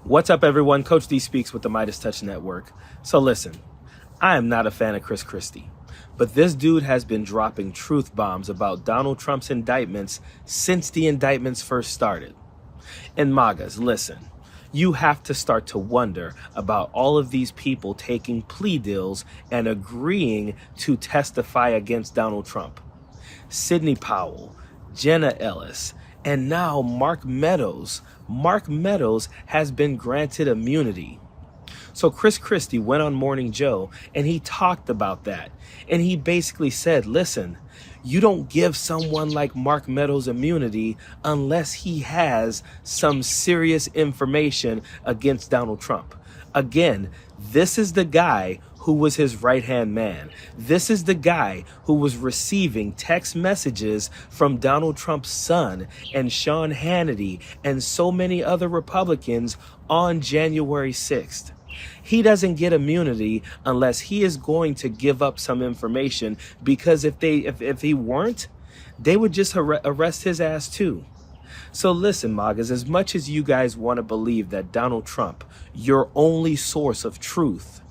What's up, everyone? Coach D speaks with the MeidasTouch Network. So listen, I am not a fan of Christie, but this dude has been dropping truth bombs about Donald Trump's indictments since the indictments first started. And MAGAs, listen, you have to start to wonder about all of these people taking plea deals and agreeing to testify against Donald Trump. Sidney Powell, Jenna Ellis, and now Mark Meadows. Mark Meadows has been granted immunity. So Christie went on Morning Joe and he talked about that. And he basically said, listen, you don't give someone like Mark Meadows immunity unless he has some serious information against Donald Trump. Again, this is the guy who was his right-hand man. This is the guy who was receiving text messages from Donald Trump's son and Sean Hannity and so many other Republicans on January 6th. He doesn't get immunity unless he is going to give up some information, because if he weren't, they would just arrest his ass too. So listen, MAGAs, as much as you guys want to believe that Donald Trump, your only source of truth,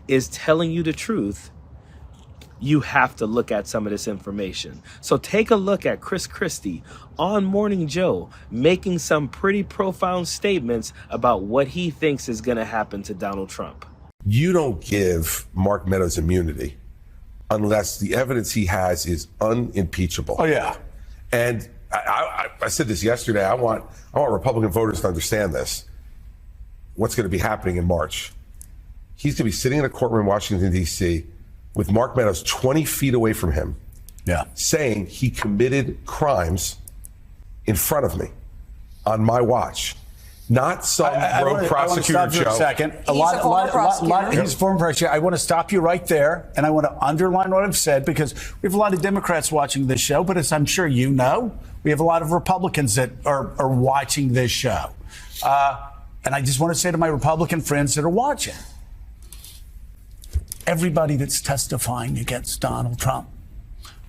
is telling you the truth, you have to look at some of this information. So take a look at Christie on Morning Joe making some pretty profound statements about what he thinks is going to happen to Donald Trump. You don't give Mark Meadows immunity unless the evidence he has is unimpeachable. Oh, yeah. And I said this yesterday. I want Republican voters to understand this. What's going to be happening in March? He's going to be sitting in a courtroom in Washington, D.C., with Mark Meadows 20 feet away from him, saying he committed crimes in front of me on my watch. Not some rogue prosecutor. I want to stop you a second. He's a former prosecutor. I want to stop you right there, and I want to underline what I've said, because we have a lot of Democrats watching this show, but as I'm sure you know, we have a lot of Republicans that are watching this show. And I just want to say to my Republican friends that are watching, everybody that's testifying against Donald Trump,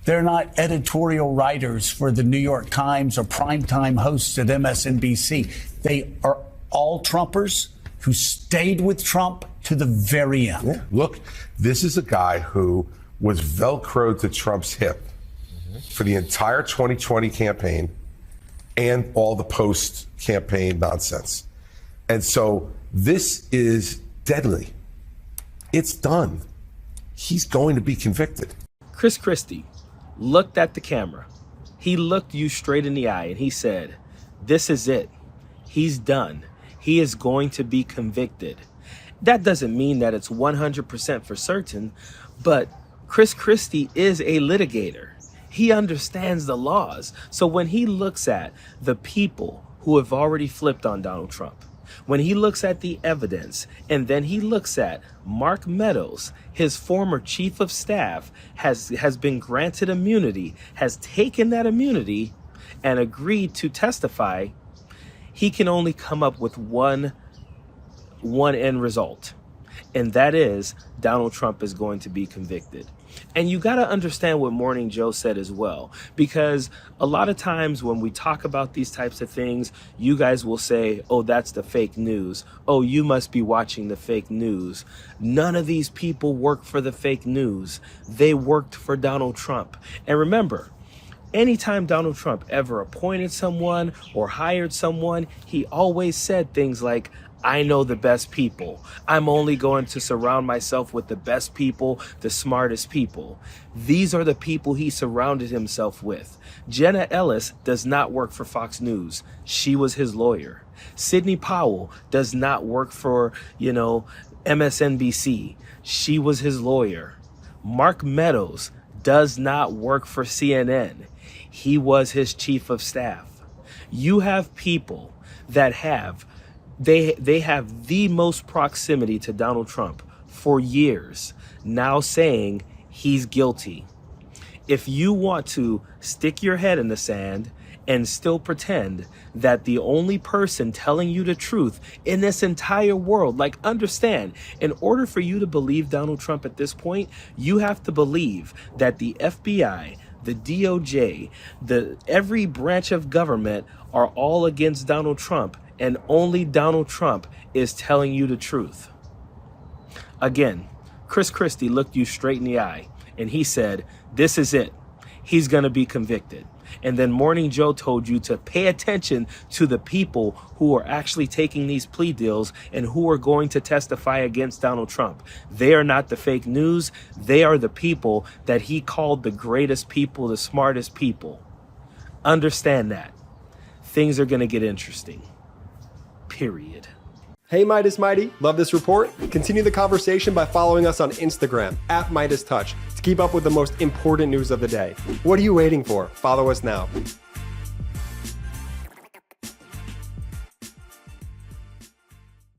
they're not editorial writers for the New York Times or primetime hosts at MSNBC. They are all Trumpers who stayed with Trump to the very end. Yeah. Look, this is a guy who was Velcroed to Trump's hip for the entire 2020 campaign and all the post-campaign nonsense. And so this is deadly. It's done. He's going to be convicted. Christie looked at the camera. He looked you straight in the eye and he said, this is it. He's done. He is going to be convicted. That doesn't mean that it's 100% for certain, but Christie is a litigator. He understands the laws. So when he looks at the people who have already flipped on Donald Trump, when he looks at the evidence, and then he looks at Mark Meadows, his former chief of staff, has been granted immunity, has taken that immunity and agreed to testify, he can only come up with one end result. And that is Donald Trump is going to be convicted. And you got to understand what Morning Joe said as well, because a lot of times when we talk about these types of things, you guys will say, oh, that's the fake news. Oh, you must be watching the fake news. None of these people work for the fake news. They worked for Donald Trump. And remember, anytime Donald Trump ever appointed someone or hired someone, he always said things like, I know the best people. I'm only going to surround myself with the best people, the smartest people. These are the people he surrounded himself with. Jenna Ellis does not work for Fox News. She was his lawyer. Sidney Powell does not work for, MSNBC. She was his lawyer. Mark Meadows does not work for CNN. He was his chief of staff. You have people that have They have the most proximity to Donald Trump for years, now saying he's guilty. If you want to stick your head in the sand and still pretend that the only person telling you the truth in this entire world, understand, in order for you to believe Donald Trump at this point, you have to believe that the FBI, the DOJ, every branch of government are all against Donald Trump, and only Donald Trump is telling you the truth. Again, Christie looked you straight in the eye, and he said, this is it. He's going to be convicted. And then Morning Joe told you to pay attention to the people who are actually taking these plea deals and who are going to testify against Donald Trump. They are not the fake news. They are the people that he called the greatest people, the smartest people. Understand that. Things are going to get interesting. Period. Hey Meidas Mighty, love this report? Continue the conversation by following us on Instagram @MeidasTouch to keep up with the most important news of the day. What are you waiting for? Follow us now.